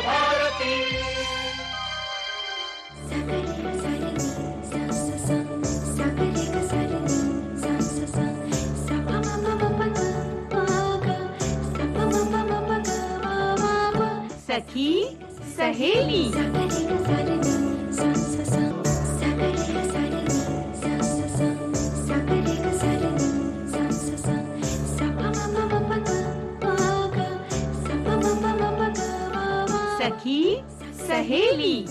भारती। सखी सहेली। सखी सहेली।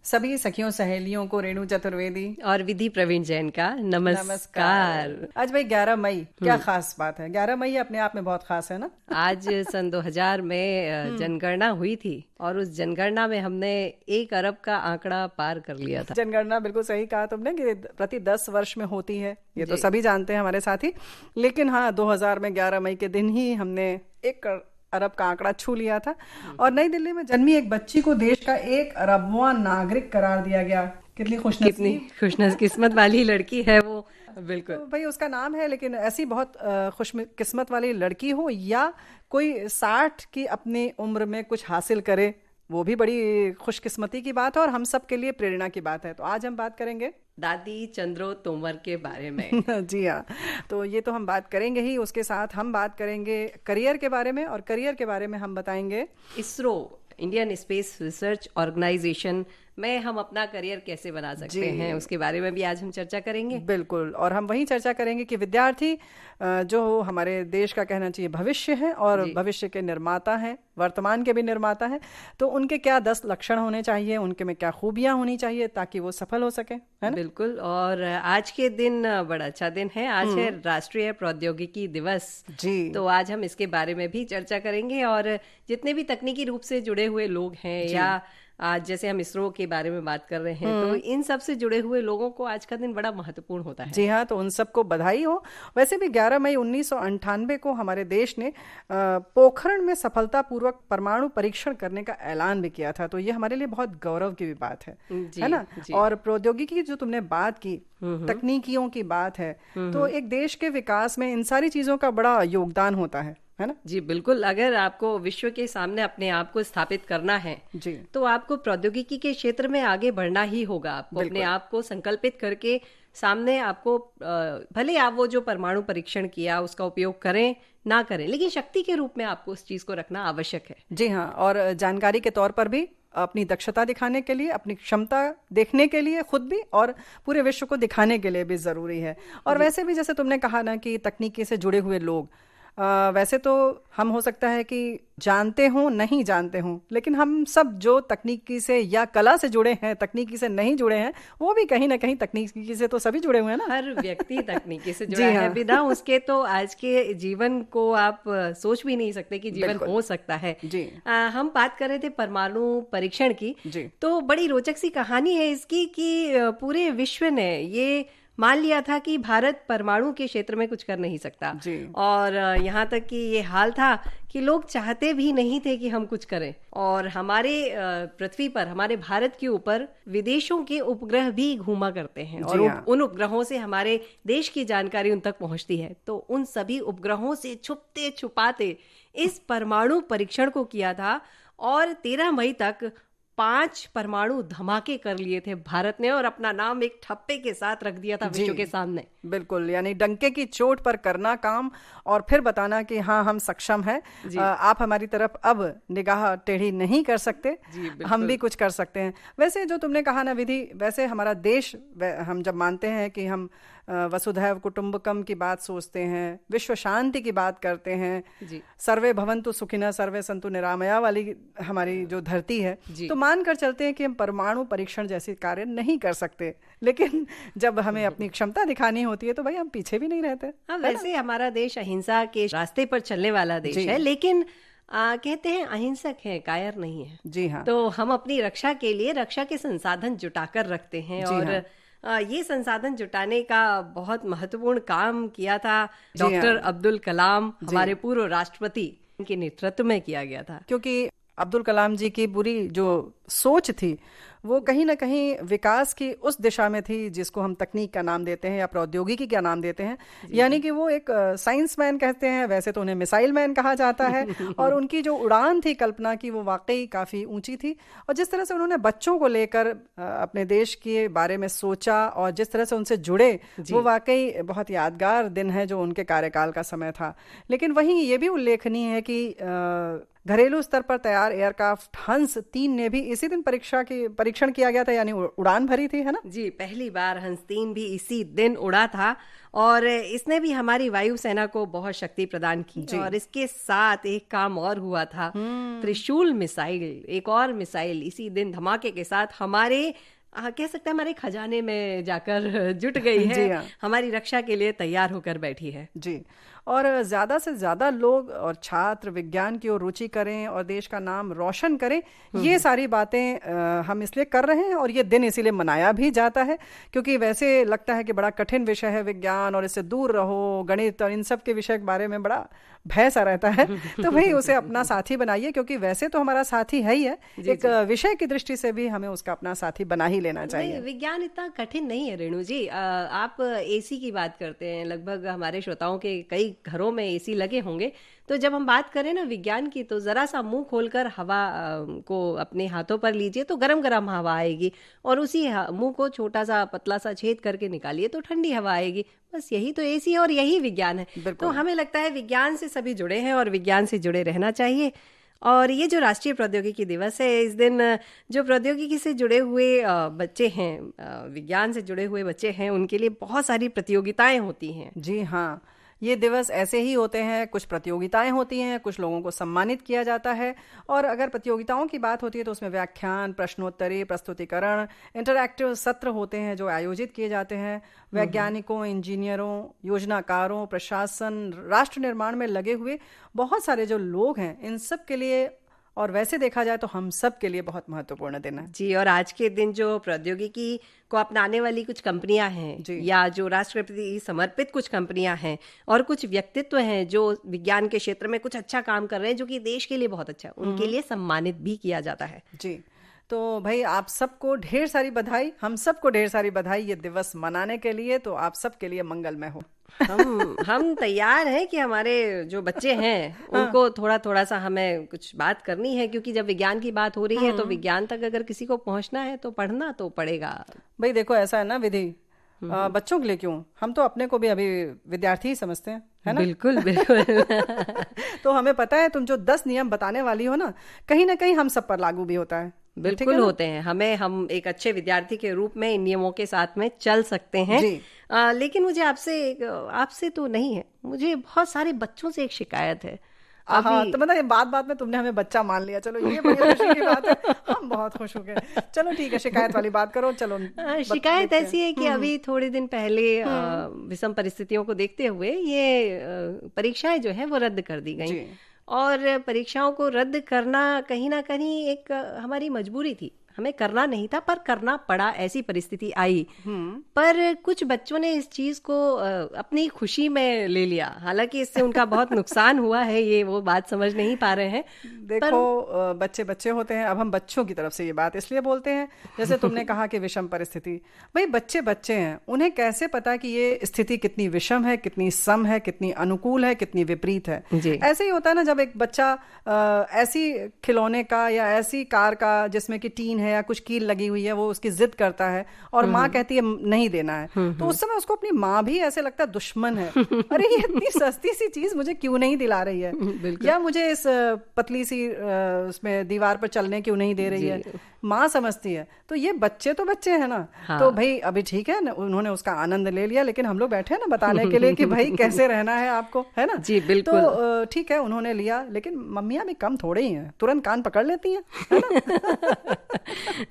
सभी सखियों सहेलियों को रेणु चतुर्वेदी और विधि प्रवीण जैन का नमस्कार। आज भाई 11 मई, क्या खास बात है? 11 मई अपने आप में बहुत खास है ना। आज सन 2000 में जनगणना हुई थी और उस जनगणना में हमने 1 अरब का आंकड़ा पार कर लिया था। जनगणना बिल्कुल सही कहा तुमने कि प्रति 10 वर्ष में होती है, ये तो सभी जानते हैं हमारे साथी। लेकिन हाँ, 2000 में 11 मई के दिन ही हमने 1 अरब का आंकड़ा छू लिया था और नई दिल्ली में जन्मी एक बच्ची को देश का 1 अरबवां नागरिक करार दिया गया। कितनी खुशकिस्मत वाली लड़की है वो। बिल्कुल तो भाई उसका नाम है, लेकिन ऐसी बहुत खुशकिस्मत वाली लड़की हो या कोई 60 की अपनी उम्र में कुछ हासिल करे, वो भी बड़ी खुशकिस्मती की बात है और हम सब के लिए प्रेरणा की बात है। तो आज हम बात करेंगे दादी चंद्रो तोमर के बारे में। जी हाँ, तो ये तो हम बात करेंगे ही, उसके साथ हम बात करेंगे करियर के बारे में, और करियर के बारे में हम बताएंगे ISRO, Indian space research organisation में हम अपना करियर कैसे बना सकते हैं, उसके बारे में भी आज हम चर्चा करेंगे। बिल्कुल, और हम वही चर्चा करेंगे कि विद्यार्थी जो हमारे देश का कहना चाहिए भविष्य है और भविष्य के निर्माता हैं, वर्तमान के भी निर्माता हैं, तो उनके क्या 10 लक्षण होने चाहिए, उनके में क्या खूबियां होनी चाहिए ताकि वो सफल हो सके, है ना? बिल्कुल। और आज के दिन बड़ा अच्छा दिन है, आज है राष्ट्रीय प्रौद्योगिकी दिवस जी। तो आज हम इसके बारे में भी चर्चा करेंगे और जितने भी तकनीकी रूप से जुड़े हुए लोग हैं, या आज जैसे हम इसरो के बारे में बात कर रहे हैं, तो इन सब से जुड़े हुए लोगों को आज का दिन बड़ा महत्वपूर्ण होता है। जी हाँ, तो उन सबको बधाई हो। वैसे भी 11 मई 1998 को हमारे देश ने पोखरण में सफलतापूर्वक परमाणु परीक्षण करने का ऐलान भी किया था, तो ये हमारे लिए बहुत गौरव की भी बात है ना। और प्रौद्योगिकी जो तुमने बात की, तकनीकियों की बात है, तो एक देश के विकास में इन सारी चीजों का बड़ा योगदान होता है ना। जी बिल्कुल। अगर आपको विश्व के सामने अपने आप को स्थापित करना है जी, तो आपको प्रौद्योगिकी के क्षेत्र में आगे बढ़ना ही होगा। आपको अपने आप को संकल्पित करके सामने आपको भले आप वो जो परमाणु परीक्षण किया उसका उपयोग करें ना करें, लेकिन शक्ति के रूप में आपको उस चीज को रखना आवश्यक है। जी हाँ, और जानकारी के तौर पर भी, अपनी दक्षता दिखाने के लिए, अपनी क्षमता देखने के लिए खुद भी और पूरे विश्व को दिखाने के लिए भी जरूरी है। और वैसे भी जैसे तुमने कहा ना कि तकनीकी से जुड़े हुए लोग, वैसे तो हम हो सकता है कि जानते हों नहीं जानते हों, लेकिन हम सब जो तकनीकी से या कला से जुड़े हैं, तकनीकी से नहीं जुड़े हैं, वो भी कहीं ना कहीं तकनीकी से तो सभी जुड़े हुए हैं ना। हर व्यक्ति तकनीकी से जुड़ा है, बिना उसके तो आज के जीवन को आप सोच भी नहीं सकते कि जीवन हो सकता है। जी। हम बात कर रहे थे परमाणु परीक्षण की, तो बड़ी रोचक सी कहानी है इसकी कि पूरे विश्व ने ये मान लिया था कि भारत परमाणु के क्षेत्र में कुछ कर नहीं सकता, और यहाँ तक कि ये हाल था कि लोग चाहते भी नहीं थे कि हम कुछ करें। और हमारे पृथ्वी पर, हमारे भारत के ऊपर विदेशों के उपग्रह भी घूमा करते हैं और उन उपग्रहों से हमारे देश की जानकारी उन तक पहुंचती है। तो उन सभी उपग्रहों से छुपते छुपाते इस परमाणु परीक्षण को किया था और 13 मई तक 5 परमाणु धमाके कर लिए थे भारत ने, और अपना नाम एक ठप्पे के साथ रख दिया था विश्व के सामने। बिल्कुल, यानी डंके की चोट पर करना काम और फिर बताना कि हाँ हम सक्षम हैं, आप हमारी तरफ अब निगाह टेढ़ी नहीं कर सकते, हम भी कुछ कर सकते हैं। वैसे जो तुमने कहा ना विधि, वैसे हमारा देश, हम जब मानते हैं कि हम वसुधैव कुटुंबकम की बात सोचते हैं, विश्व शांति की बात करते हैं, सर्वे भवन्तु सुखिनः सर्वे सन्तु निरामया वाली हमारी जो धरती है, तो मान कर चलते हैं कि हम परमाणु परीक्षण जैसे कार्य नहीं कर सकते, लेकिन जब हमें अपनी क्षमता दिखानी होती है तो भाई हम पीछे भी नहीं रहते। हाँ, वैसे हमारा देश अहिंसा के रास्ते पर चलने वाला देश है, लेकिन कहते हैं अहिंसक है, कायर नहीं है। जी हाँ। तो हम अपनी रक्षा के लिए रक्षा के संसाधन जुटाकर रखते हैं, और ये संसाधन जुटाने का बहुत महत्वपूर्ण काम किया था डॉक्टर अब्दुल कलाम, हमारे पूर्व राष्ट्रपति के नेतृत्व में किया गया था। क्योंकि अब्दुल कलाम जी की पूरी जो सोच थी वो कहीं ना कहीं विकास की उस दिशा में थी जिसको हम तकनीक का नाम देते हैं या प्रौद्योगिकी का नाम देते हैं। यानी कि वो एक साइंस मैन कहते हैं, वैसे तो उन्हें मिसाइल मैन कहा जाता है। और उनकी जो उड़ान थी कल्पना की, वो वाकई काफ़ी ऊंची थी। और जिस तरह से उन्होंने बच्चों को लेकर अपने देश के बारे में सोचा और जिस तरह से उनसे जुड़े, वो वाकई बहुत यादगार दिन है जो उनके कार्यकाल का समय था। लेकिन वहीं ये भी उल्लेखनीय है कि घरेलू स्तर पर तैयार एयरक्राफ्ट हंस 3 ने भी इसी दिन परीक्षण किया गया था, यानी उड़ान भरी थी, है ना जी। पहली बार हंस 3 भी इसी दिन उड़ा था और इसने भी हमारी वायुसेना को बहुत शक्ति प्रदान की। और इसके साथ एक काम और हुआ था, त्रिशूल मिसाइल, एक और मिसाइल इसी दिन धमाके के साथ हमारे कह सकते हैं हमारे खजाने में जाकर जुट गई है, हमारी रक्षा के लिए तैयार होकर बैठी है। जी। और ज़्यादा से ज़्यादा लोग और छात्र विज्ञान की ओर रुचि करें और देश का नाम रोशन करें, ये सारी बातें हम इसलिए कर रहे हैं। और ये दिन इसीलिए मनाया भी जाता है क्योंकि वैसे लगता है कि बड़ा कठिन विषय है विज्ञान, और इससे दूर रहो, गणित और इन सब के विषय के बारे में बड़ा भय सा रहता है। तो भाई उसे अपना साथी बनाइए, क्योंकि वैसे तो हमारा साथी है ही है, एक विषय की दृष्टि से भी हमें उसका अपना साथी बना ही लेना चाहिए। विज्ञान इतना कठिन नहीं है रेणु जी। आप एसी की बात करते हैं, लगभग हमारे श्रोताओं के कई घरों में एसी लगे होंगे। तो जब हम बात करें ना विज्ञान की, तो जरा सा मुंह खोलकर हवा को अपने हाथों पर लीजिए तो गरम गरम हवा आएगी, और उसी मुंह को छोटा सा पतला सा छेद करके निकालिए तो ठंडी हवा आएगी। बस यही तो एसी और यही विज्ञान है। तो हमें लगता है विज्ञान से सभी जुड़े हैं और विज्ञान से जुड़े रहना चाहिए। और ये जो राष्ट्रीय प्रौद्योगिकी दिवस है, इस दिन जो प्रौद्योगिकी से जुड़े हुए बच्चे हैं, विज्ञान से जुड़े हुए बच्चे हैं, उनके लिए बहुत सारी प्रतियोगिताएं होती हैं। जी हाँ, ये दिवस ऐसे ही होते हैं, कुछ प्रतियोगिताएं होती हैं, कुछ लोगों को सम्मानित किया जाता है। और अगर प्रतियोगिताओं की बात होती है तो उसमें व्याख्यान, प्रश्नोत्तरी, प्रस्तुतिकरण, इंटरैक्टिव सत्र होते हैं जो आयोजित किए जाते हैं। वैज्ञानिकों, इंजीनियरों, योजनाकारों, प्रशासन, राष्ट्र निर्माण में लगे हुए बहुत सारे जो लोग हैं, इन सब के लिए, और वैसे देखा जाए तो हम सब के लिए बहुत महत्वपूर्ण दिन है। जी। और आज के दिन जो प्रौद्योगिकी को अपनाने वाली कुछ कंपनियां हैं, या जो राष्ट्र के प्रति समर्पित कुछ कंपनियां हैं, और कुछ व्यक्तित्व हैं जो विज्ञान के क्षेत्र में कुछ अच्छा काम कर रहे हैं, जो कि देश के लिए बहुत अच्छा है, उनके लिए सम्मानित भी किया जाता है। जी। तो भाई आप सबको ढेर सारी बधाई, हम सबको ढेर सारी बधाई ये दिवस मनाने के लिए। तो आप सबके लिए मंगलमय हो। हम तैयार हैं कि हमारे जो बच्चे हैं उनको थोड़ा थोड़ा सा हमें कुछ बात करनी है, क्योंकि जब विज्ञान की बात हो रही है तो विज्ञान तक अगर किसी को पहुंचना है तो पढ़ना तो पड़ेगा। भाई देखो, ऐसा है ना विधि, बच्चों के लिए क्यों, हम तो अपने को भी अभी विद्यार्थी ही समझते हैं, है ना? बिल्कुल बिल्कुल। तो हमें पता है तुम जो 10 नियम बताने वाली हो ना कहीं हम सब पर लागू भी होता है। बिल्कुल होते हैं। हम एक अच्छे विद्यार्थी के रूप में इन नियमों के साथ में चल सकते हैं। लेकिन मुझे आपसे तो नहीं है, मुझे बहुत सारे बच्चों से एक शिकायत है। तो मतलब बात में तुमने हमें बच्चा मान लिया। चलो ये बड़ी खुशी की बात है, हम बहुत खुश हो गए। चलो ठीक है, शिकायत वाली बात करो। चलो शिकायत ऐसी है कि अभी थोड़े दिन पहले विषम परिस्थितियों को देखते हुए ये परीक्षाएं जो है वो रद्द कर दी गई। और परीक्षाओं को रद्द करना कहीं ना कहीं एक हमारी मजबूरी थी, हमें करना नहीं था पर करना पड़ा, ऐसी परिस्थिति आई। पर कुछ बच्चों ने इस चीज को अपनी खुशी में ले लिया, हालांकि इससे उनका बहुत नुकसान हुआ है, ये वो बात समझ नहीं पा रहे हैं। देखो बच्चे होते हैं। अब हम बच्चों की तरफ से ये बात इसलिए बोलते हैं, जैसे तुमने कहा कि विषम परिस्थिति, भाई बच्चे हैं, उन्हें कैसे पता कि ये स्थिति कितनी विषम है, कितनी सम है, कितनी अनुकूल है, कितनी विपरीत है। ऐसे ही होता है ना, जब एक बच्चा ऐसी खिलौने का या ऐसी कार का जिसमें कि टीन है या कुछ कील लगी हुई है, वो उसकी जिद करता है और माँ कहती है नहीं देना है, तो उस समय उसको अपनी माँ भी ऐसे लगता है दुश्मन है। अरे ये इतनी सस्ती सी चीज मुझे क्यों नहीं दिला रही है, या मुझे इस पतली सी उसमें दीवार पर चलने क्यों नहीं दे रही है। माँ समझती है। तो ये बच्चे हैं ना। तो भाई अभी ठीक है ना, उन्होंने उसका आनंद ले लिया, लेकिन हम लोग बैठे हैं ना बताने के लिए कि भाई कैसे रहना है आपको, है ना? जी बिल्कुल। तो ठीक है, उन्होंने लिया, लेकिन मम्मियाँ भी कम थोड़े ही हैं, तुरंत कान पकड़ लेती हैं, है ना?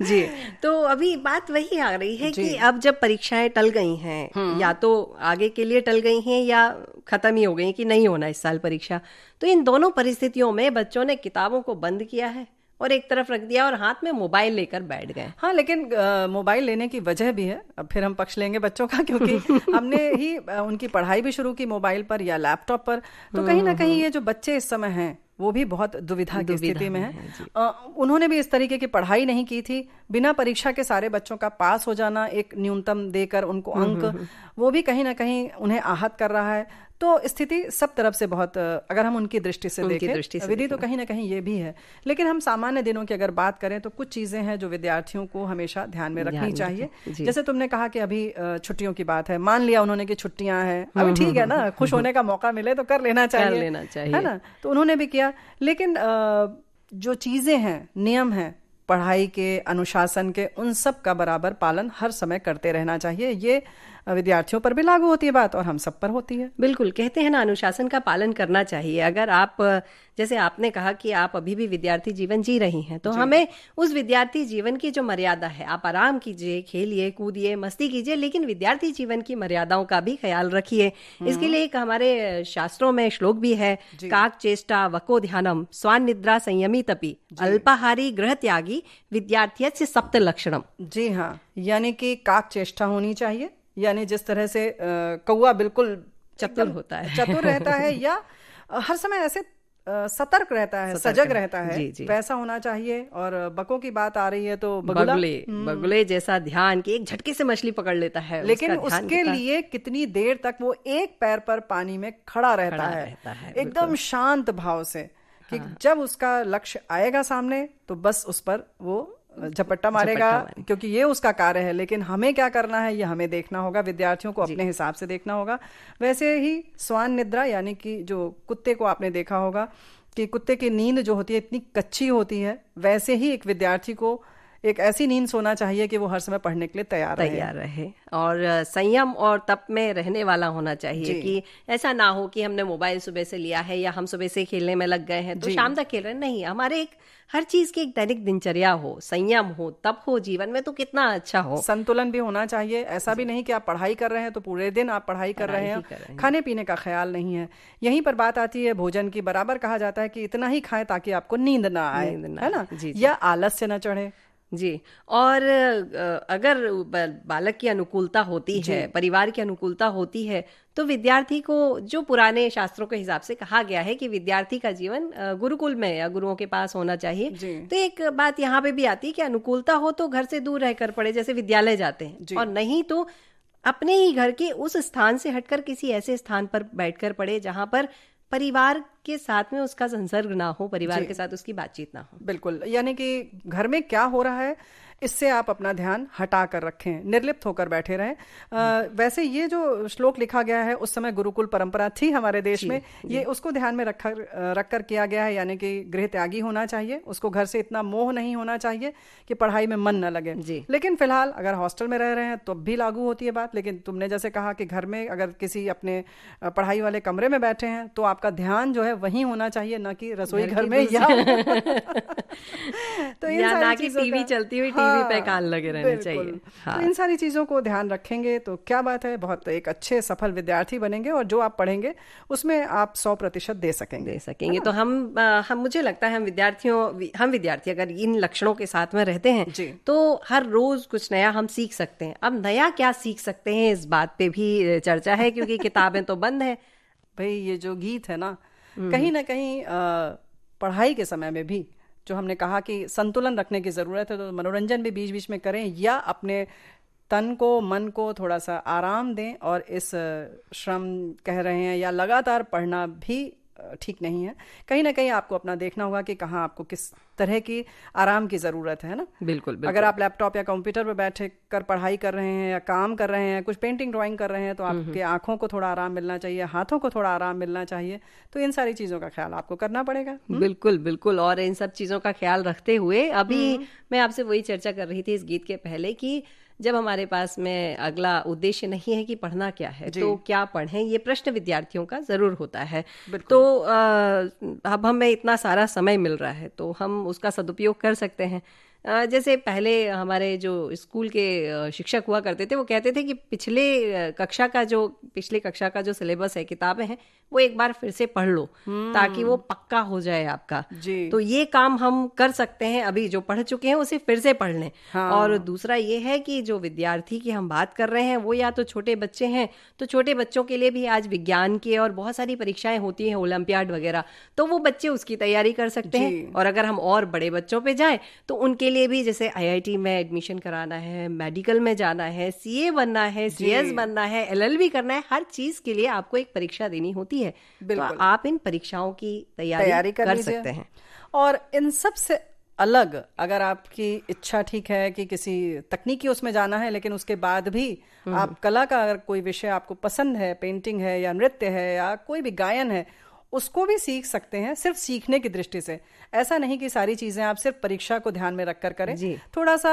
जी। तो अभी बात वही आ रही है कि अब जब परीक्षाएं टल गई हैं, या तो आगे के लिए टल गई हैं या खत्म ही हो गई कि नहीं होना इस साल परीक्षा, तो इन दोनों परिस्थितियों में बच्चों ने किताबों को बंद किया है और एक तरफ रख दिया और हाथ में मोबाइल लेकर बैठ गए। हाँ, लेकिन मोबाइल लेने की वजह भी है। अब फिर हम पक्ष लेंगे बच्चों का, क्योंकि हमने ही उनकी पढ़ाई भी शुरू की मोबाइल पर या लैपटॉप पर। तो कहीं ना कहीं ये जो बच्चे इस समय हैं, वो भी बहुत दुविधा की स्थिति में है। उन्होंने भी इस तरीके की पढ़ाई नहीं की थी, बिना परीक्षा के सारे बच्चों का पास हो जाना, एक न्यूनतम देकर उनको अंक, वो भी कहीं ना कहीं उन्हें आहत कर रहा है। तो स्थिति सब तरफ से बहुत, अगर हम उनकी दृष्टि से देखें, विधि तो कहीं ना कहीं ये भी है। लेकिन हम सामान्य दिनों की अगर बात करें तो कुछ चीजें हैं जो विद्यार्थियों को हमेशा ध्यान में रखनी चाहिए। जैसे तुमने कहा कि अभी छुट्टियों की बात है, मान लिया उन्होंने कि छुट्टियां हैं, अभी ठीक है ना, खुश होने का मौका मिले तो कर लेना चाहिए, है ना, तो उन्होंने भी किया। लेकिन जो चीजें हैं, नियम हैं पढ़ाई के, अनुशासन के, उन सब का बराबर पालन हर समय करते रहना चाहिए। ये विद्यार्थियों पर भी लागू होती है बात और हम सब पर होती है। बिल्कुल, कहते हैं ना, अनुशासन का पालन करना चाहिए। अगर आप, जैसे आपने कहा कि आप अभी भी विद्यार्थी जीवन जी रही हैं, तो हमें उस विद्यार्थी जीवन की जो मर्यादा है, आप आराम कीजिए, खेलिए, कूदिए, मस्ती कीजिए, लेकिन विद्यार्थी जीवन की मर्यादाओं का भी ख्याल रखिए। इसके लिए एक हमारे शास्त्रों में श्लोक भी है, काक चेष्टा वको ध्यानम स्वान निद्रा संयमी तपी अल्पाहारी गृह त्यागी विद्यार्थी सप्त लक्षणम। जी हाँ, यानी कि काक चेष्टा होनी चाहिए, यानी जिस तरह से कौवा बिल्कुल चतुर होता है, चतुर रहता है, या हर समय ऐसे सतर्क रहता है, सजग रहता है, वैसा होना चाहिए। और बकों की बात आ रही है तो बगुले जैसा ध्यान कि एक झटके से मछली पकड़ लेता है, लेकिन उसके लिए कितनी देर तक वो एक पैर पर पानी में खड़ा रहता है एकदम शांत भाव से, कि जब उसका लक्ष्य आएगा सामने तो बस उस पर वो झपट्टा मारेगा, क्योंकि ये उसका कार्य है। लेकिन हमें क्या करना है ये हमें देखना होगा, विद्यार्थियों को अपने हिसाब से देखना होगा। वैसे ही स्वान निद्रा, यानी कि जो कुत्ते को आपने देखा होगा कि कुत्ते की नींद जो होती है इतनी कच्ची होती है, वैसे ही एक विद्यार्थी को एक ऐसी नींद सोना चाहिए कि वो हर समय पढ़ने के लिए तैयार रहे और संयम और तप में रहने वाला होना चाहिए, कि ऐसा ना हो कि हमने मोबाइल सुबह से लिया है या हम सुबह से खेलने में लग गए हैं तो शाम तक खेल रहे हैं। नहीं, हमारे एक हर चीज की एक दैनिक दिनचर्या हो, संयम हो, तप हो जीवन में, तो कितना अच्छा हो। संतुलन भी होना चाहिए। ऐसा भी नहीं कि आप पढ़ाई कर रहे हैं तो पूरे दिन आप पढ़ाई कर रहे हैं, खाने पीने का ख्याल नहीं है। यहीं पर बात आती है भोजन की। बराबर कहा जाता है कि इतना ही खाएं ताकि आपको नींद ना आए, है ना, या आलस्य न चढ़े। जी, और अगर बालक की अनुकूलता होती है, परिवार की अनुकूलता होती है, तो विद्यार्थी को, जो पुराने शास्त्रों के हिसाब से कहा गया है कि विद्यार्थी का जीवन गुरुकुल में या गुरुओं के पास होना चाहिए, तो एक बात यहाँ पे भी आती है कि अनुकूलता हो तो घर से दूर रहकर पढ़े, जैसे विद्यालय जाते हैं, और नहीं तो अपने ही घर के उस स्थान से हटकर किसी ऐसे स्थान पर बैठकर पढ़े जहां पर परिवार के साथ में उसका संसर्ग ना हो, परिवार के साथ उसकी बातचीत ना हो। बिल्कुल, यानी कि घर में क्या हो रहा है इससे आप अपना ध्यान हटा कर रखें, निर्लिप्त होकर बैठे रहें। वैसे ये जो श्लोक लिखा गया है, उस समय गुरुकुल परंपरा थी हमारे देश में, ये उसको ध्यान में रखकर किया गया है। यानी कि गृह त्यागी होना चाहिए, उसको घर से इतना मोह नहीं होना चाहिए कि पढ़ाई में मन न लगे। लेकिन फिलहाल अगर हॉस्टल में रह रहे हैं तो भी लागू होती है बात। लेकिन तुमने जैसे कहा कि घर में अगर किसी अपने पढ़ाई वाले कमरे में बैठे हैं तो आपका ध्यान जो है वहीं होना चाहिए, न कि रसोई घर में या तो ना कि टीवी चलती हुई टीवी पे कान लगे रहने चाहिए। तो इन सारी चीजों को ध्यान रखेंगे तो क्या बात है, बहुत एक अच्छे सफल विद्यार्थी बनेंगे और जो आप पढ़ेंगे उसमें आप 100% दे सकेंगे। तो हम मुझे लगता है हम विद्यार्थी अगर इन लक्षणों के साथ में रहते हैं तो हर रोज कुछ नया हम सीख सकते हैं। अब नया क्या सीख सकते हैं, इस बात पे भी चर्चा है, क्योंकि किताबें तो बंद है। भाई ये जो गीत है ना, कहीं ना कहीं पढ़ाई के समय में भी जो हमने कहा कि संतुलन रखने की ज़रूरत है, तो मनोरंजन भी बीच बीच में करें या अपने तन को, मन को थोड़ा सा आराम दें। और इस श्रम कह रहे हैं या लगातार पढ़ना भी ठीक नहीं है। कहीं ना कहीं आपको अपना देखना होगा कि कहाँ आपको किस तरह की आराम की ज़रूरत है ना। बिल्कुल। अगर आप लैपटॉप या कंप्यूटर पर बैठे कर पढ़ाई कर रहे हैं या काम कर रहे हैं, कुछ पेंटिंग ड्राइंग कर रहे हैं, तो आपके आंखों को थोड़ा आराम मिलना चाहिए, हाथों को थोड़ा आराम मिलना चाहिए। तो इन सारी चीज़ों का ख्याल आपको करना पड़ेगा। बिल्कुल। और इन सब चीज़ों का ख्याल रखते हुए अभी मैं आपसे वही चर्चा कर रही थी इस गीत के पहले कि जब हमारे पास में अगला उद्देश्य नहीं है कि पढ़ना क्या है तो क्या पढ़ें, ये प्रश्न विद्यार्थियों का जरूर होता है। तो अब हमें इतना सारा समय मिल रहा है तो हम उसका सदुपयोग कर सकते हैं। जैसे पहले हमारे जो स्कूल के शिक्षक हुआ करते थे वो कहते थे कि पिछले कक्षा का जो सिलेबस है, किताबें हैं, वो एक बार फिर से पढ़ लो ताकि वो पक्का हो जाए आपका जी। तो ये काम हम कर सकते हैं, अभी जो पढ़ चुके हैं उसे फिर से पढ़ लें। हाँ। और दूसरा ये है कि जो विद्यार्थी की हम बात कर रहे हैं वो या तो छोटे बच्चे हैं, तो छोटे बच्चों के लिए भी आज विज्ञान के और बहुत सारी परीक्षाएं होती हैं, ओलंपियाड वगैरह, तो वो बच्चे उसकी तैयारी कर सकते हैं। और अगर हम और बड़े बच्चों पे जाएं तो उनके लिए भी जैसे IIT में एडमिशन कराना है, मेडिकल में जाना है, CA बनना है, CS बनना है, LLB करना है, हर चीज के लिए आपको एक परीक्षा देनी होती है। तो आप इन परीक्षाओं की तैयारी कर सकते हैं। और इन सब से अलग अगर आपकी इच्छा ठीक है कि किसी तकनीकी उसमें जाना है, लेकिन उसके बाद भी आप कला का अगर कोई विषय आपको पसंद है, पेंटिंग है या नृत्य है या कोई भी गायन है, उसको भी सीख सकते हैं, सिर्फ सीखने की दृष्टि से। ऐसा नहीं कि सारी चीजें आप सिर्फ परीक्षा को ध्यान में रखकर करें। थोड़ा सा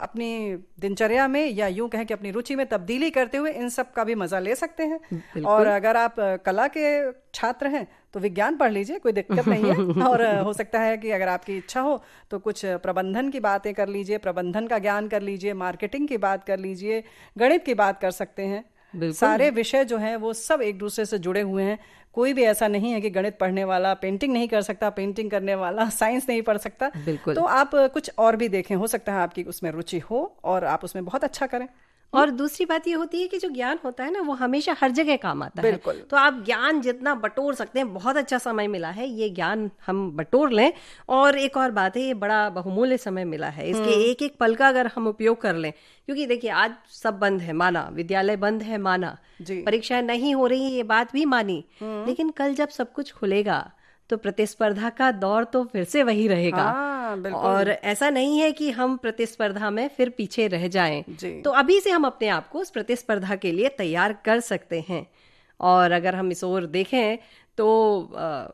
अपनी दिनचर्या में या यूं कहें कि अपनी रुचि में तब्दीली करते हुए इन सब का भी मजा ले सकते हैं। और अगर आप कला के छात्र हैं तो विज्ञान पढ़ लीजिए, कोई दिक्कत नहीं है। और हो सकता है कि अगर आपकी इच्छा हो तो कुछ प्रबंधन की बातें कर लीजिए, प्रबंधन का ज्ञान कर लीजिए, मार्केटिंग की बात कर लीजिए, गणित की बात कर सकते हैं। सारे विषय जो हैं वो सब एक दूसरे से जुड़े हुए हैं। कोई भी ऐसा नहीं है कि गणित पढ़ने वाला पेंटिंग नहीं कर सकता, पेंटिंग करने वाला साइंस नहीं पढ़ सकता। तो आप कुछ और भी देखें, हो सकता है आपकी उसमें रुचि हो और आप उसमें बहुत अच्छा करें। और दूसरी बात ये होती है कि जो ज्ञान होता है ना वो हमेशा हर जगह काम आता है। तो आप ज्ञान जितना बटोर सकते हैं, बहुत अच्छा समय मिला है, ये ज्ञान हम बटोर लें। और एक और बात है, ये बड़ा बहुमूल्य समय मिला है, इसके एक एक पल का अगर हम उपयोग कर लें, क्योंकि देखिए आज सब बंद है माना, विद्यालय बंद है माना, परीक्षाएं नहीं हो रही ये बात भी मानी, लेकिन कल जब सब कुछ खुलेगा तो प्रतिस्पर्धा का दौर तो फिर से वही रहेगा। और ऐसा नहीं है कि हम प्रतिस्पर्धा में फिर पीछे रह जाएं। तो अभी से हम अपने आप को उस प्रतिस्पर्धा के लिए तैयार कर सकते हैं। और अगर हम इस ओर देखें तो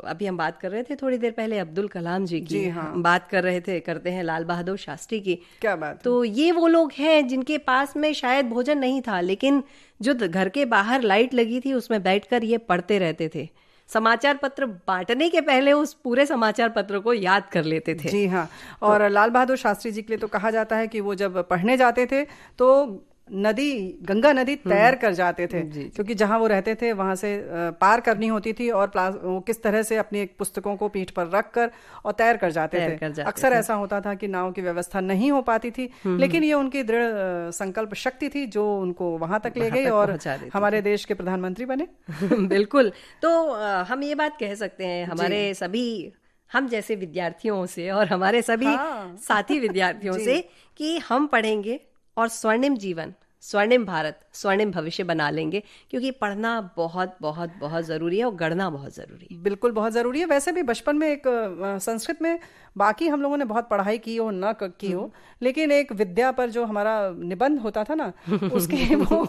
अभी हम बात कर रहे थे थोड़ी देर पहले अब्दुल कलाम जी की, हम बात करते हैं लाल बहादुर शास्त्री की। क्या बात है। तो ये वो लोग हैं जिनके पास में शायद भोजन नहीं था, लेकिन जो घर के बाहर लाइट लगी थी उसमें बैठकर ये पढ़ते रहते थे। समाचार पत्र बांटने के पहले उस पूरे समाचार पत्र को याद कर लेते थे। जी हाँ। और लाल बहादुर शास्त्री जी के लिए तो कहा जाता है कि वो जब पढ़ने जाते थे तो गंगा नदी तैर कर जाते थे, क्योंकि जहां वो रहते थे वहां से पार करनी होती थी, और वो किस तरह से अपनी पुस्तकों को पीठ पर रख कर और तैर कर जाते थे। अक्सर ऐसा होता था कि नाव की व्यवस्था नहीं हो पाती थी, लेकिन ये उनकी दृढ़ संकल्प शक्ति थी जो उनको वहां तक ले गई और हमारे देश के प्रधानमंत्री बने। बिल्कुल। तो हम ये बात कह सकते हैं हमारे सभी हम जैसे विद्यार्थियों से और हमारे सभी साथी विद्यार्थियों से कि हम पढ़ेंगे और स्वर्णिम जीवन, स्वर्णिम भारत, स्वर्णिम भविष्य बना लेंगे, क्योंकि पढ़ना बहुत बहुत बहुत ज़रूरी है और गढ़ना बहुत ज़रूरी है। बिल्कुल बहुत ज़रूरी है। वैसे भी बचपन में एक संस्कृत में बाकी हम लोगों ने बहुत पढ़ाई की हो न की हो, लेकिन एक विद्या पर जो हमारा निबंध होता था ना, उसकी वो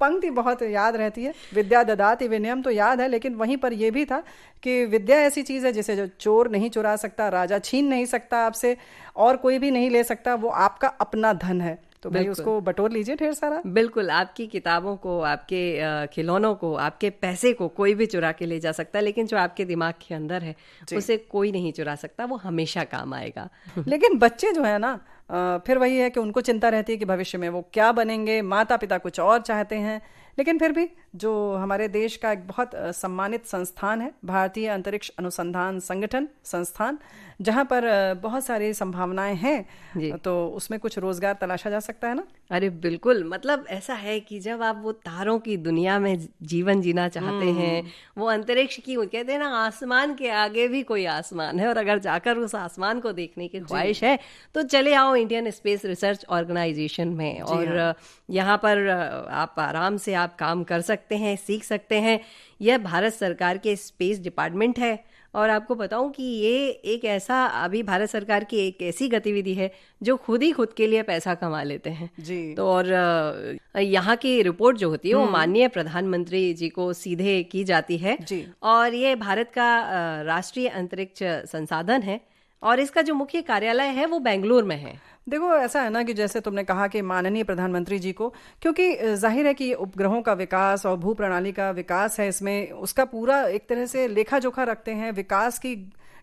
पंक्ति बहुत याद रहती है। विद्या ददाति विनयम तो याद है, लेकिन वहीं पर यह भी था कि विद्या ऐसी चीज़ है जिसे जो चोर नहीं चुरा सकता, राजा छीन नहीं सकता आपसे, और कोई भी नहीं ले सकता, वो आपका अपना धन है। तो भाई उसको बटोर लीजिए ढेर सारा। बिल्कुल। आपकी किताबों को, आपके खिलौनों को, आपके पैसे को कोई भी चुरा के ले जा सकता है, लेकिन जो आपके दिमाग के अंदर है उसे कोई नहीं चुरा सकता, वो हमेशा काम आएगा। लेकिन बच्चे जो है ना, फिर वही है कि उनको चिंता रहती है कि भविष्य में वो क्या बनेंगे, माता पिता कुछ और चाहते हैं। लेकिन फिर भी जो हमारे देश का एक बहुत सम्मानित संस्थान है, भारतीय अंतरिक्ष अनुसंधान संगठन संस्थान, जहां पर बहुत सारी संभावनाएं हैं, तो उसमें कुछ रोजगार तलाशा जा सकता है ना। अरे बिल्कुल। मतलब ऐसा है कि जब आप वो तारों की दुनिया में जीवन जीना चाहते हैं, वो अंतरिक्ष की, कहते हैं ना आसमान के आगे भी कोई आसमान है, और अगर जाकर उस आसमान को देखने की ख्वाहिश है तो चले आओ इंडियन स्पेस रिसर्च ऑर्गेनाइजेशन में। और यहाँ पर आप आराम से आप काम कर सकते हैं, सीख सकते हैं। यह भारत सरकार के स्पेस डिपार्टमेंट है, और आपको बताऊं कि ये एक ऐसा, अभी भारत सरकार की एक ऐसी गतिविधि है जो खुद ही खुद के लिए पैसा कमा लेते हैं जी। तो और यहाँ की रिपोर्ट जो होती है वो माननीय प्रधानमंत्री जी को सीधे की जाती है जी। और ये भारत का राष्ट्रीय अंतरिक्ष संसाधन है, और इसका जो मुख्य कार्यालय है वो बेंगलुरु में है। देखो ऐसा है ना कि जैसे तुमने कहा कि माननीय प्रधानमंत्री जी को, क्योंकि जाहिर है कि उपग्रहों का विकास और भू प्रणाली का विकास है, इसमें उसका पूरा एक तरह से लेखा जोखा रखते हैं, विकास की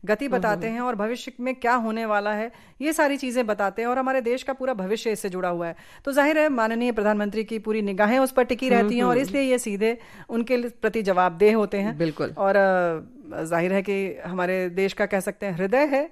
गति बताते हैं और भविष्य में क्या होने वाला है ये सारी चीजें बताते हैं, और हमारे देश का पूरा भविष्य इससे जुड़ा हुआ है। तो जाहिर है माननीय प्रधानमंत्री की पूरी निगाहें उस पर टिकी रहती हैं और इसलिए ये सीधे उनके प्रति जवाबदेह होते हैं। बिल्कुल। और जाहिर है कि हमारे देश का कह सकते हैं हृदय है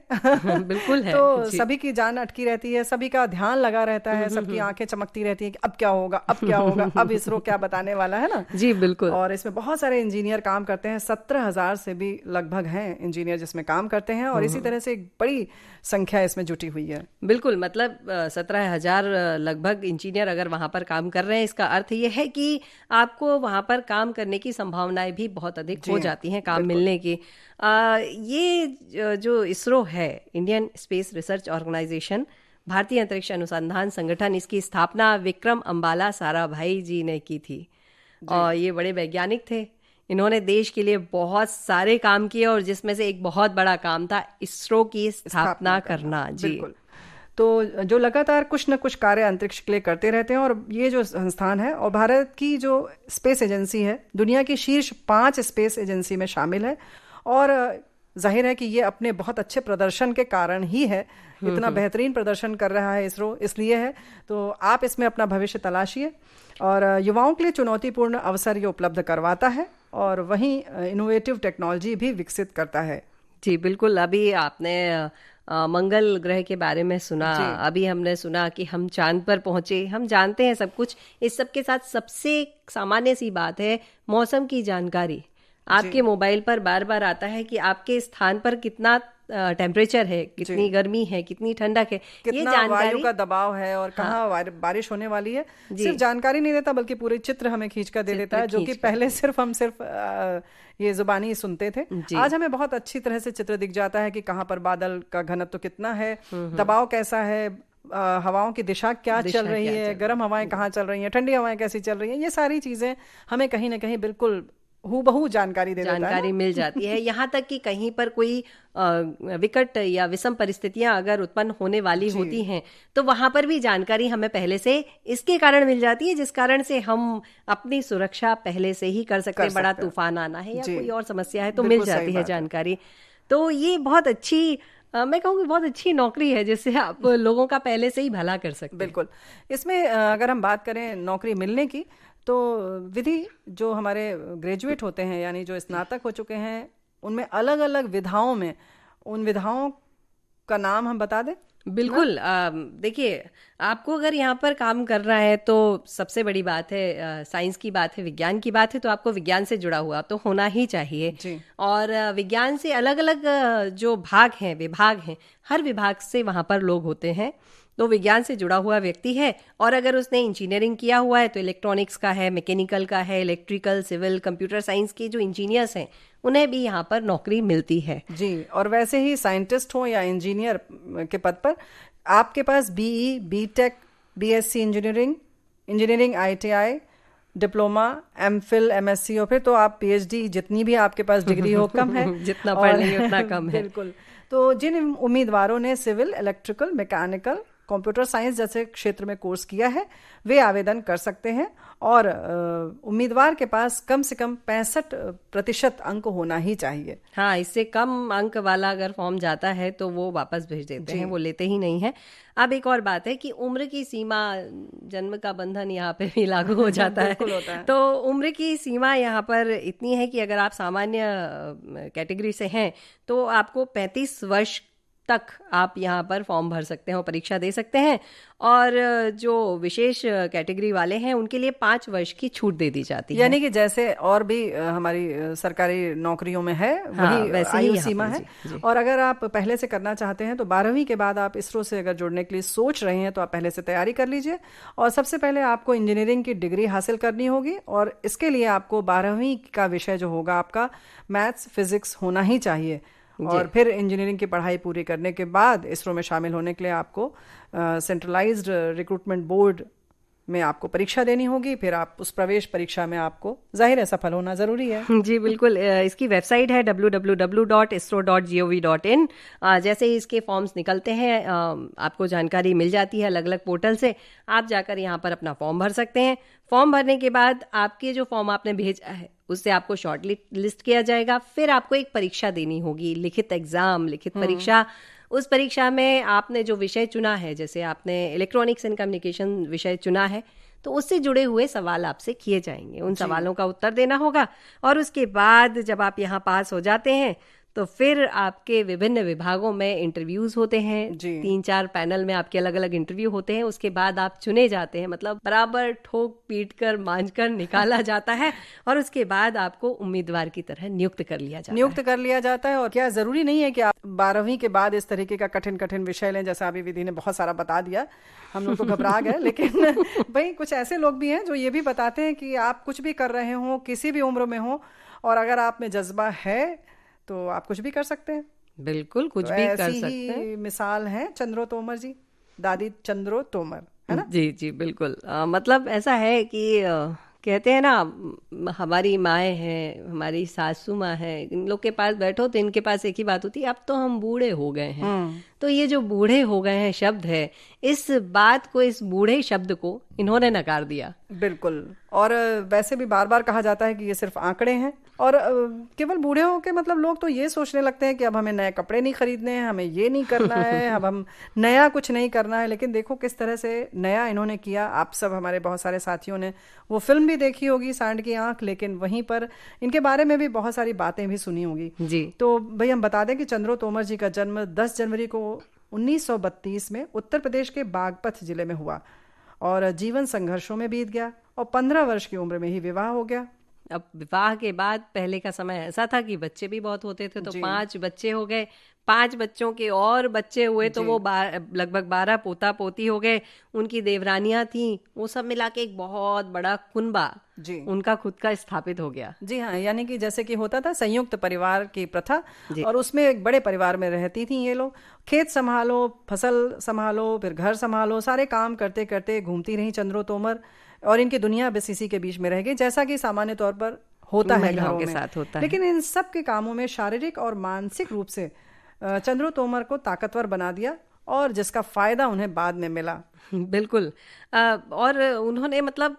बिल्कुल है। तो सभी की जान अटकी रहती है, सभी का ध्यान लगा रहता है, सबकी आंखें चमकती रहती है कि अब क्या होगा, अब क्या होगा, अब इसरो क्या बताने वाला है ना। जी बिल्कुल। और इसमें बहुत सारे इंजीनियर काम करते हैं, 17,000 से भी लगभग हैं इंजीनियर जिसमें काम करते हैं, और इसी तरह से एक बड़ी संख्या इसमें जुटी हुई है। बिल्कुल, मतलब 17,000 लगभग इंजीनियर अगर वहां पर काम कर रहे हैं, इसका अर्थ ये है कि आपको वहां पर काम करने की संभावनाएं भी बहुत अधिक हो जाती हैं काम मिलने की। ये जो इसरो है, इंडियन स्पेस रिसर्च ऑर्गेनाइजेशन, भारतीय अंतरिक्ष अनुसंधान संगठन, इसकी स्थापना विक्रम अंबाला साराभाई जी ने की थी और ये बड़े वैज्ञानिक थे। इन्होंने देश के लिए बहुत सारे काम किए और जिसमें से एक बहुत बड़ा काम था इसरो की स्थापना करना। जी बिल्कुल। तो जो लगातार कुछ न कुछ कार्य अंतरिक्ष के लिए करते रहते हैं, और ये जो संस्थान है और भारत की जो स्पेस एजेंसी है दुनिया की शीर्ष 5 स्पेस एजेंसी में शामिल है, और जाहिर है कि ये अपने बहुत अच्छे प्रदर्शन के कारण ही है, इतना बेहतरीन प्रदर्शन कर रहा है इसरो, इसलिए है। तो आप इसमें अपना भविष्य तलाशिए, और युवाओं के लिए चुनौतीपूर्ण अवसर ये उपलब्ध करवाता है और वहीं इनोवेटिव टेक्नोलॉजी भी विकसित करता है। जी बिल्कुल। अभी आपने मंगल ग्रह के बारे में सुना, अभी हमने सुना कि हम चांद पर पहुंचे, हम जानते हैं सब कुछ। इस सब के साथ सबसे सामान्य सी बात है मौसम की जानकारी। आपके मोबाइल पर बार बार आता है कि आपके स्थान पर कितना टेम्परेचर है, कितनी गर्मी है, कितनी ठंडक है, कितना ये वायु का दबाव है और कहाँ बारिश होने वाली है। सिर्फ जानकारी नहीं देता बल्कि पूरे चित्र हमें खींच कर दे देता है, जो कि पहले हम सिर्फ ये जुबानी सुनते थे। आज हमें बहुत अच्छी तरह से चित्र दिख जाता है कि कहाँ पर बादल का घनत्व कितना है, दबाव कैसा है, हवाओं की दिशा क्या चल रही है, गर्म हवाएं कहाँ चल रही हैं, ठंडी हवाएं कैसी चल रही हैं, ये सारी चीजें हमें कहीं ना कहीं बिल्कुल हूबहू जानकारी मिल जाती है। यहाँ तक कि कहीं पर कोई विकट या विषम परिस्थितियां अगर उत्पन्न होने वाली होती हैं तो वहां पर भी जानकारी हमें पहले से इसके कारण मिल जाती है, जिस कारण से हम अपनी सुरक्षा पहले से ही कर सकते हैं। बड़ा तूफान आना है या कोई और समस्या है तो मिल जाती है जानकारी। तो ये बहुत अच्छी, मैं कहूँगी बहुत अच्छी नौकरी है जिससे आप लोगों का पहले से ही भला कर सकते हैं। बिल्कुल। इसमें अगर हम बात करें नौकरी मिलने की, तो विधि जो हमारे ग्रेजुएट होते हैं यानी जो स्नातक हो चुके हैं, उनमें अलग अलग विधाओं में, उन विधाओं का नाम हम बता दें। बिल्कुल। देखिए, आपको अगर यहाँ पर काम करना है तो सबसे बड़ी बात है साइंस की बात है, विज्ञान की बात है, तो आपको विज्ञान से जुड़ा हुआ तो होना ही चाहिए जी। और विज्ञान से अलग अलग जो भाग हैं, विभाग हैं, हर विभाग से वहाँ पर लोग होते हैं, तो विज्ञान से जुड़ा हुआ व्यक्ति है। और अगर उसने इंजीनियरिंग किया हुआ है तो इलेक्ट्रॉनिक्स का है, मैकेनिकल का है, इलेक्ट्रिकल, सिविल, कंप्यूटर साइंस के जो इंजीनियर्स हैं उन्हें भी यहाँ पर नौकरी मिलती है जी। और वैसे ही साइंटिस्ट हो या इंजीनियर के पद पर आपके पास BE, B Tech, BSc engineering, ITI, diploma, MPhil, MSc और फिर तो आप पीएचडी, जितनी भी आपके पास डिग्री हो कम है जितना पढ़ लेंगे उतना कम है। बिल्कुल। तो जिन उम्मीदवारों ने civil, electrical, mechanical, computer science जैसे क्षेत्र में कोर्स किया है वे आवेदन कर सकते हैं, और उम्मीदवार के पास कम से कम 65% अंक होना ही चाहिए। हाँ, इससे कम अंक वाला अगर फॉर्म जाता है तो वो वापस भेज देते हैं, वो लेते ही नहीं है। अब एक और बात है कि उम्र की सीमा, जन्म का बंधन यहाँ पे भी लागू हो जाता है। तो उम्र की सीमा यहाँ पर इतनी है कि अगर आप सामान्य कैटेगरी से हैं तो आपको 35 वर्ष तक आप यहाँ पर फॉर्म भर सकते हैं और परीक्षा दे सकते हैं, और जो विशेष कैटेगरी वाले हैं उनके लिए 5 वर्ष की छूट दे दी जाती है। यानी कि जैसे और भी हमारी सरकारी नौकरियों में है वही वैसे आयु सीमा है। जी। और अगर आप पहले से करना चाहते हैं तो 12वीं के बाद आप इसरो से अगर जुड़ने के लिए सोच रहे हैं तो आप पहले से तैयारी कर लीजिए, और सबसे पहले आपको इंजीनियरिंग की डिग्री हासिल करनी होगी, और इसके लिए आपको 12वीं का विषय जो होगा आपका मैथ्स, फिजिक्स होना ही चाहिए। और फिर इंजीनियरिंग की पढ़ाई पूरी करने के बाद इसरो में शामिल होने के लिए आपको सेंट्रलाइज्ड रिक्रूटमेंट बोर्ड में आपको परीक्षा देनी होगी। फिर आप उस प्रवेश परीक्षा में आपको जाहिर है सफल होना जरूरी है। जी बिल्कुल। इसकी वेबसाइट है www.isro.gov.in। जैसे ही इसके फॉर्म्स निकलते हैं आपको जानकारी मिल जाती है अलग अलग पोर्टल से, आप जाकर यहाँ पर अपना फॉर्म भर सकते हैं। फॉर्म भरने के बाद आपके जो फॉर्म आपने भेजा है उससे आपको शॉर्ट लिस्ट किया जाएगा। फिर आपको एक परीक्षा देनी होगी, लिखित एग्जाम, लिखित परीक्षा। उस परीक्षा में आपने जो विषय चुना है, जैसे आपने इलेक्ट्रॉनिक्स एंड कम्युनिकेशन विषय चुना है, तो उससे जुड़े हुए सवाल आपसे किए जाएंगे। उन सवालों का उत्तर देना होगा और उसके बाद जब आप यहाँ पास हो जाते हैं तो फिर आपके विभिन्न विभागों में इंटरव्यूज होते हैं। 3-4 पैनल में आपके अलग अलग इंटरव्यू होते हैं। उसके बाद आप चुने जाते हैं, मतलब बराबर ठोक पीट कर मांझ कर निकाला जाता है और उसके बाद आपको उम्मीदवार की तरह नियुक्त कर लिया जाता है। और क्या जरूरी नहीं है कि आप 12वीं के बाद इस तरीके का कठिन कठिन विषय लें, जैसा अभी विधि ने बहुत सारा बता दिया, हम लोग तो घबरा गए। लेकिन भाई कुछ ऐसे लोग भी हैं जो ये भी बताते हैं कि आप कुछ भी कर रहे हो, किसी भी उम्र में हो, और अगर आप में जज्बा है तो आप कुछ भी कर सकते हैं। बिल्कुल कुछ भी कर सकते हैं। ऐसी मिसाल है चंद्रो तोमर जी, दादी चंद्रो तोमर, है ना? जी जी बिल्कुल। मतलब ऐसा है कि कहते हैं ना, हमारी माएँ हैं, हमारी सासू माँ है, इन लोग के पास बैठो तो इनके पास एक ही बात होती है, अब तो हम बूढ़े हो गए हैं। तो ये जो बूढ़े हो गए हैं शब्द है, इस बात को, इस बूढ़े शब्द को इन्होंने नकार दिया। बिल्कुल। और वैसे भी बार बार कहा जाता है कि ये सिर्फ आंकड़े हैं, और केवल बूढ़े हो के मतलब लोग तो ये सोचने लगते हैं कि अब हमें नए कपड़े नहीं खरीदने हैं, हमें ये नहीं करना है, अब हम नया कुछ नहीं करना है। लेकिन देखो किस तरह से नया इन्होंने किया। आप सब, हमारे बहुत सारे साथियों ने वो फिल्म भी देखी होगी, सांड की आंख, लेकिन वहीं पर इनके बारे में भी बहुत सारी बातें भी सुनी होगी जी। तो भाई हम बता दें कि चंद्रो तोमर जी का जन्म 10 जनवरी को 1932 में उत्तर प्रदेश के बागपत जिले में हुआ और जीवन संघर्षों में बीत गया और 15 वर्ष की उम्र में ही विवाह हो गया। अब विवाह के बाद पहले का समय ऐसा था कि बच्चे भी बहुत होते थे, तो 5 बच्चे हो गए। 5 बच्चों के और बच्चे हुए तो वो लगभग 12 पोता पोती हो गए। उनकी देवरानियां थी, वो सब मिला के एक बहुत बड़ा कुनबा उनका खुद का स्थापित हो गया। जी हाँ, यानी कि जैसे कि होता था संयुक्त परिवार की प्रथा, और उसमें एक बड़े परिवार में रहती थी ये लोग। खेत संभालो, फसल संभालो, फिर घर संभालो, सारे काम करते करते घूमती रही चंद्रो तोमर, और इनकी दुनिया बस इसी के बीच में रह गई, जैसा कि सामान्य तौर पर होता है घरों के साथ होता है। लेकिन इन सब के कामों में शारीरिक और मानसिक रूप से चंद्रो तोमर को ताकतवर बना दिया, और जिसका फायदा उन्हें बाद में मिला। बिल्कुल। और उन्होंने मतलब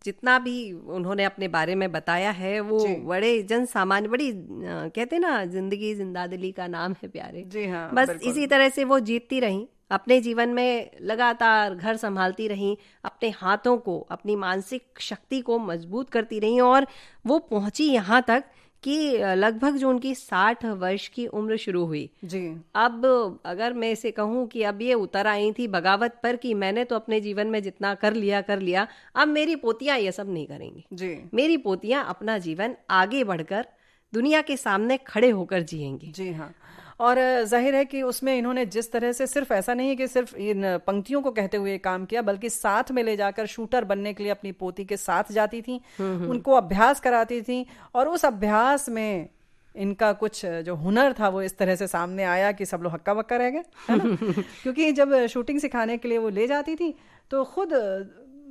जितना भी उन्होंने अपने बारे में बताया है, वो बड़े जन सामान्य, बड़ी कहते हैं ना, जिंदगी जिंदादिली का नाम है प्यारे। जी हाँ, बस इसी तरह से वो जीतती रहीं, अपने जीवन में लगातार घर संभालती रहीं, अपने हाथों को, अपनी मानसिक शक्ति को मजबूत करती रहीं, और वो पहुंची यहाँ तक कि लगभग जो उनकी 60 वर्ष की उम्र शुरू हुई जी। अब अगर मैं इसे कहूँ कि अब ये उतर आई थी बगावत पर कि मैंने तो अपने जीवन में जितना कर लिया, अब मेरी पोतियां ये सब नहीं करेंगी जी। मेरी पोतियां अपना जीवन आगे बढ़कर दुनिया के सामने खड़े होकर जिएंगी। जी हाँ। और जाहिर है कि उसमें इन्होंने जिस तरह से, सिर्फ ऐसा नहीं है कि सिर्फ इन पंक्तियों को कहते हुए काम किया, बल्कि साथ में ले जाकर शूटर बनने के लिए अपनी पोती के साथ जाती थी, उनको अभ्यास कराती थी, और उस अभ्यास में इनका कुछ जो हुनर था वो इस तरह से सामने आया कि सब लोग हक्का बक्का रह गए, है ना? क्योंकि जब शूटिंग सिखाने के लिए वो ले जाती थी तो खुद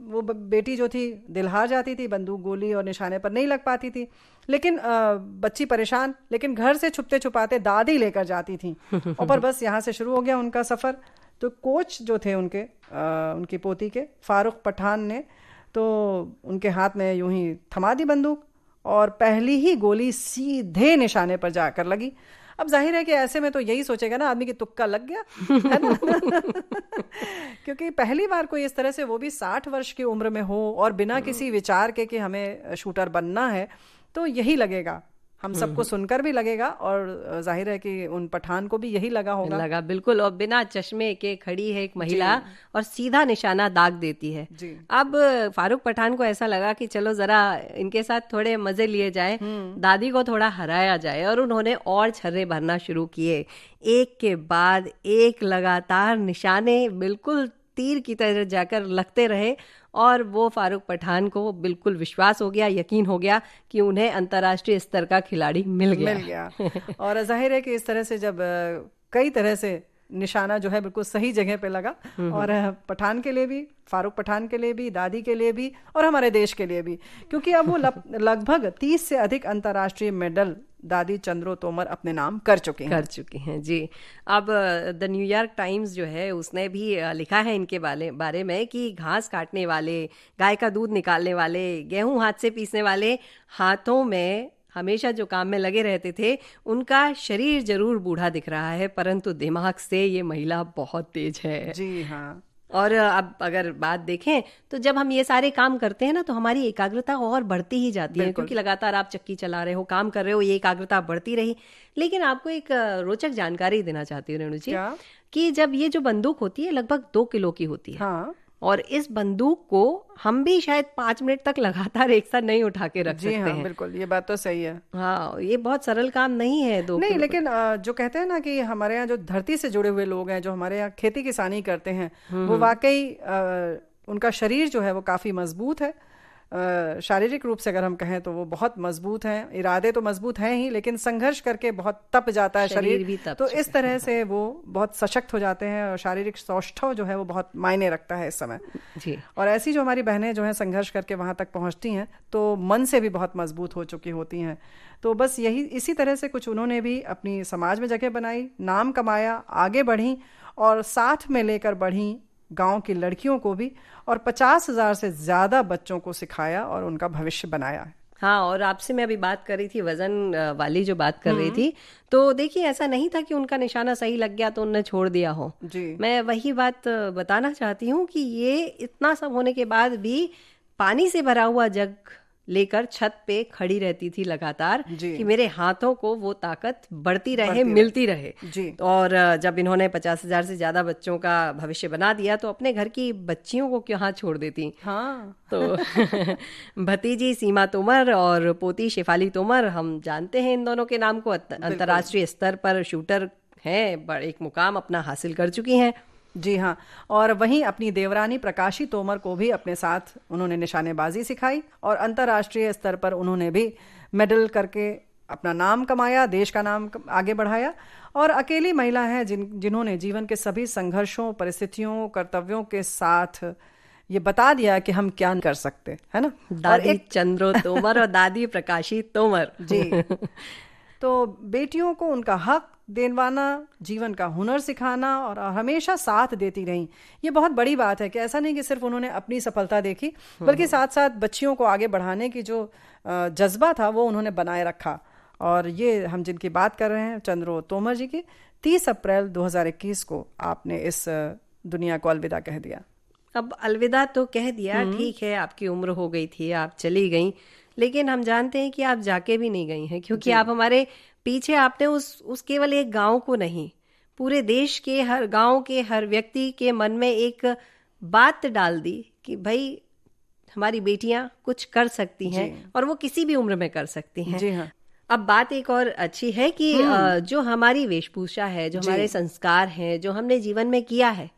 वो बेटी जो थी दिलहार जाती थी, बंदूक गोली और निशाने पर नहीं लग पाती थी, लेकिन बच्ची परेशान, लेकिन घर से छुपते छुपाते दादी लेकर जाती थी, और पर बस यहाँ से शुरू हो गया उनका सफ़र। तो कोच जो थे उनकी पोती के, फारूक पठान ने तो उनके हाथ में यूं ही थमा दी बंदूक, और पहली ही गोली सीधे निशाने पर जाकर लगी। अब जाहिर है कि ऐसे में तो यही सोचेगा ना आदमी कि तुक्का लग गया, है ना? क्योंकि पहली बार कोई इस तरह से, वो भी 60 वर्ष की उम्र में हो और बिना किसी विचार के कि हमें शूटर बनना है, तो यही लगेगा, हम सबको सुनकर भी लगेगा, और जाहिर है कि उन पठान को भी यही लगा बिल्कुल। और बिना चश्मे के खड़ी है एक महिला और सीधा निशाना दाग देती है। अब फारूक पठान को ऐसा लगा कि चलो जरा इनके साथ थोड़े मजे लिए जाए, दादी को थोड़ा हराया जाए, और उन्होंने और छर्रे भरना शुरू किए, एक के बाद एक लगातार निशाने बिल्कुल तीर की तरह जाकर लगते रहे, और वो फारूक पठान को बिल्कुल विश्वास हो गया, यकीन हो गया कि उन्हें अंतर्राष्ट्रीय स्तर का खिलाड़ी मिल गया। और जाहिर है कि इस तरह से जब कई तरह से निशाना जो है बिल्कुल सही जगह पे लगा। और पठान के लिए भी, फारूक पठान के लिए भी, दादी के लिए भी और हमारे देश के लिए भी, क्योंकि अब वो लगभग 30 से अधिक अंतर्राष्ट्रीय मेडल दादी चंद्रो तोमर अपने नाम कर चुके हैं जी। अब द न्यूयॉर्क टाइम्स जो है उसने भी लिखा है इनके बारे में कि घास काटने वाले, गाय का दूध निकालने वाले, गेहूं हाथ से पीसने वाले, हाथों में हमेशा जो काम में लगे रहते थे, उनका शरीर जरूर बूढ़ा दिख रहा है, परंतु दिमाग से ये महिला बहुत तेज है। जी हाँ। और अब अगर बात देखें तो जब हम ये सारे काम करते हैं ना, तो हमारी एकाग्रता और बढ़ती ही जाती है, क्योंकि लगातार आप चक्की चला रहे हो, काम कर रहे हो, ये एकाग्रता बढ़ती रही। लेकिन आपको एक रोचक जानकारी देना चाहती हूँ रेणु जी, कि जब ये जो बंदूक होती है लगभग 2 किलो की होती है। हाँ। और इस बंदूक को हम भी शायद 5 मिनट तक लगातार एक साथ नहीं उठा के रख सकते हैं। बिल्कुल, ये बात तो सही है। हाँ, ये बहुत सरल काम नहीं है। नहीं, लेकिन जो कहते हैं ना कि हमारे यहाँ जो धरती से जुड़े हुए लोग हैं, जो हमारे यहाँ खेती किसानी करते हैं, वो वाकई उनका शरीर जो है वो काफी मजबूत है। शारीरिक रूप से अगर हम कहें तो वो बहुत मजबूत हैं, इरादे तो मजबूत हैं ही, लेकिन संघर्ष करके बहुत तप जाता है शरीर भी तो इस तरह से वो बहुत सशक्त हो जाते हैं, और शारीरिक सौष्ठव जो है वो बहुत मायने रखता है इस समय जी। और ऐसी जो हमारी बहनें जो हैं संघर्ष करके वहां तक पहुंचती हैं, तो मन से भी बहुत मजबूत हो चुकी होती हैं। तो बस इसी तरह से कुछ उन्होंने भी अपनी समाज में जगह बनाई, नाम कमाया, आगे बढ़ी और साथ में लेकर बढ़ी गांव की लड़कियों को भी, और 50,000 से ज्यादा बच्चों को सिखाया और उनका भविष्य बनाया। हाँ, और आपसे मैं अभी बात कर रही थी, वजन वाली जो बात कर रही थी, तो देखिए ऐसा नहीं था कि उनका निशाना सही लग गया तो उन्होंने छोड़ दिया हो जी। मैं वही बात बताना चाहती हूँ कि ये इतना सब होने के बाद भी पानी से भरा हुआ जग लेकर छत पे खड़ी रहती थी लगातार, कि मेरे हाथों को वो ताकत बढ़ती रहे, मिलती रहे जी। और जब इन्होंने 50,000 से ज्यादा बच्चों का भविष्य बना दिया, तो अपने घर की बच्चियों को क्यों हाथ छोड़ देती। हाँ। तो भतीजी सीमा तोमर और पोती शेफाली तोमर, हम जानते हैं इन दोनों के नाम को, अंतर्राष्ट्रीय स्तर पर शूटर हैं, बड़े एक मुकाम अपना हासिल कर चुकी हैं। जी हाँ, और वहीं अपनी देवरानी प्रकाशी तोमर को भी अपने साथ उन्होंने निशानेबाजी सिखाई और अंतर्राष्ट्रीय स्तर पर उन्होंने भी मेडल करके अपना नाम कमाया, देश का नाम आगे बढ़ाया। और अकेली महिला है जिन्होंने जीवन के सभी संघर्षों, परिस्थितियों, कर्तव्यों के साथ ये बता दिया कि हम क्या कर सकते, है ना। दादी चंद्रो तोमर और दादी प्रकाशी तोमर जी। तो बेटियों को उनका हक दिलवाना, जीवन का हुनर सिखाना और हमेशा साथ देती रही, ये बहुत बड़ी बात है कि ऐसा नहीं कि सिर्फ उन्होंने अपनी सफलता देखी, बल्कि साथ साथ बच्चियों को आगे बढ़ाने की जो जज्बा था वो उन्होंने बनाए रखा। और ये हम जिनकी बात कर रहे हैं, चंद्रो तोमर जी की, 30 अप्रैल 2021 को आपने इस दुनिया को अलविदा कह दिया। अब अलविदा तो कह दिया, ठीक है, आपकी उम्र हो गई थी, आप चली गई, लेकिन हम जानते हैं कि आप जाके भी नहीं गई हैं, क्योंकि आप हमारे पीछे आपने उस केवल एक गांव को नहीं, पूरे देश के हर गांव के हर व्यक्ति के मन में एक बात डाल दी कि भाई हमारी बेटियां कुछ कर सकती हैं और वो किसी भी उम्र में कर सकती हैं। जी हाँ। अब बात एक और अच्छी है कि जो हमारी वेशभूषा है, जो हमारे संस्कार हैं, जो हमने जीवन में किया है,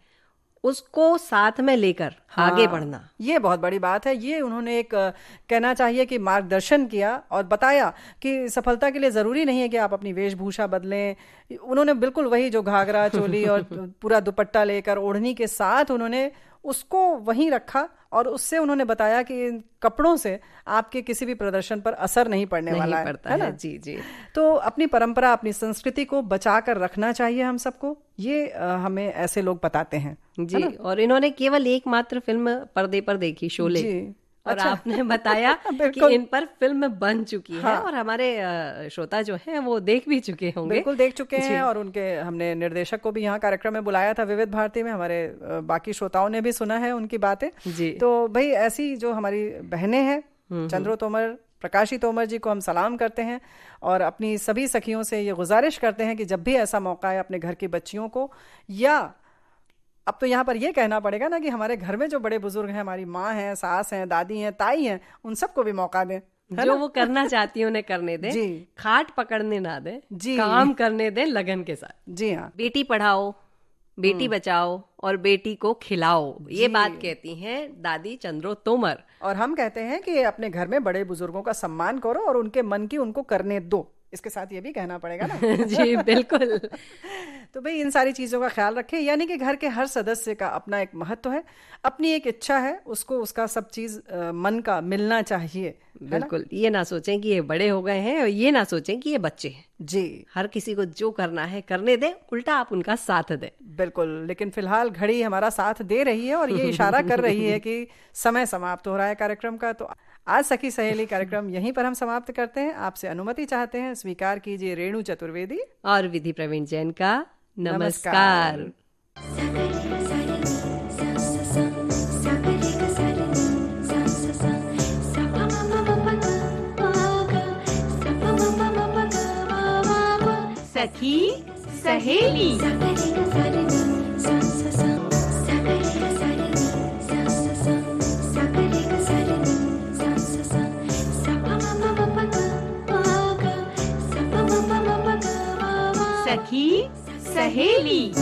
उसको साथ में लेकर आगे बढ़ना, ये बहुत बड़ी बात है। ये उन्होंने एक कहना चाहिए कि मार्गदर्शन किया और बताया कि सफलता के लिए ज़रूरी नहीं है कि आप अपनी वेशभूषा बदलें। उन्होंने बिल्कुल वही जो घाघरा चोली और पूरा दुपट्टा लेकर ओढ़नी के साथ उन्होंने उसको वहीं रखा और उससे उन्होंने बताया कि इन कपड़ों से आपके किसी भी प्रदर्शन पर असर नहीं पड़ने वाला है ना। जी जी। तो अपनी परंपरा, अपनी संस्कृति को बचा कर रखना चाहिए हम सबको, ये हमें ऐसे लोग बताते हैं जी। और इन्होंने केवल एकमात्र फिल्म पर्दे पर देखी, शोले, और आपने बताया कि इन पर फिल्म बन चुकी है और हमारे श्रोता जो हैं वो देख भी चुके होंगे। बिल्कुल देख चुके हैं और उनके हमने निर्देशक को भी यहाँ कार्यक्रम में बुलाया था विविध भारती में, हमारे बाकी श्रोताओं ने भी सुना है उनकी बातें जी। तो भाई ऐसी जो हमारी बहनें हैं, चंद्रो तोमर, प्रकाशी तोमर जी को हम सलाम करते हैं और अपनी सभी सखियों से ये गुजारिश करते हैं कि जब भी ऐसा मौका है अपने घर की बच्चियों को, या अब तो यहाँ पर ये कहना पड़ेगा ना कि हमारे घर में जो बड़े बुजुर्ग हैं, हमारी माँ हैं, सास हैं, दादी हैं, ताई हैं, उन सबको भी मौका दें, जो वो करना चाहती है उन्हें करने दें जी। खाट पकड़ने ना दें जी, काम करने दें लगन के साथ। जी हाँ। बेटी पढ़ाओ, बेटी बचाओ और बेटी को खिलाओ, ये बात कहती हैं दादी चंद्रो तोमर। और हम कहते हैं कि अपने घर में बड़े बुजुर्गों का सम्मान करो और उनके मन की उनको करने दो, इसके साथ ये भी कहना पड़ेगा ना। जी बिल्कुल। तो भाई इन सारी चीज़ों का ख्याल रखें, यानी कि घर के हर सदस्य का अपना एक महत्व है, अपनी एक इच्छा है, उसको उसका सब चीज़ मन का मिलना चाहिए। बिल्कुल, ये ना सोचें कि ये बड़े हो गए हैं और ये ना सोचें कि ये बच्चे हैं। जी, हर किसी को जो करना है करने दें, उल्टा आप उनका साथ दें। बिल्कुल, लेकिन फिलहाल घड़ी हमारा साथ दे रही है और ये इशारा कर रही है कि समय समाप्त हो रहा है कार्यक्रम का। तो आज सखी सहेली कार्यक्रम यहीं पर हम समाप्त करते हैं। आपसे अनुमति चाहते हैं, स्वीकार कीजिए रेणु चतुर्वेदी और विधि प्रवीण जैन का नमस्कार। सखी सहेली। सखी सहेली।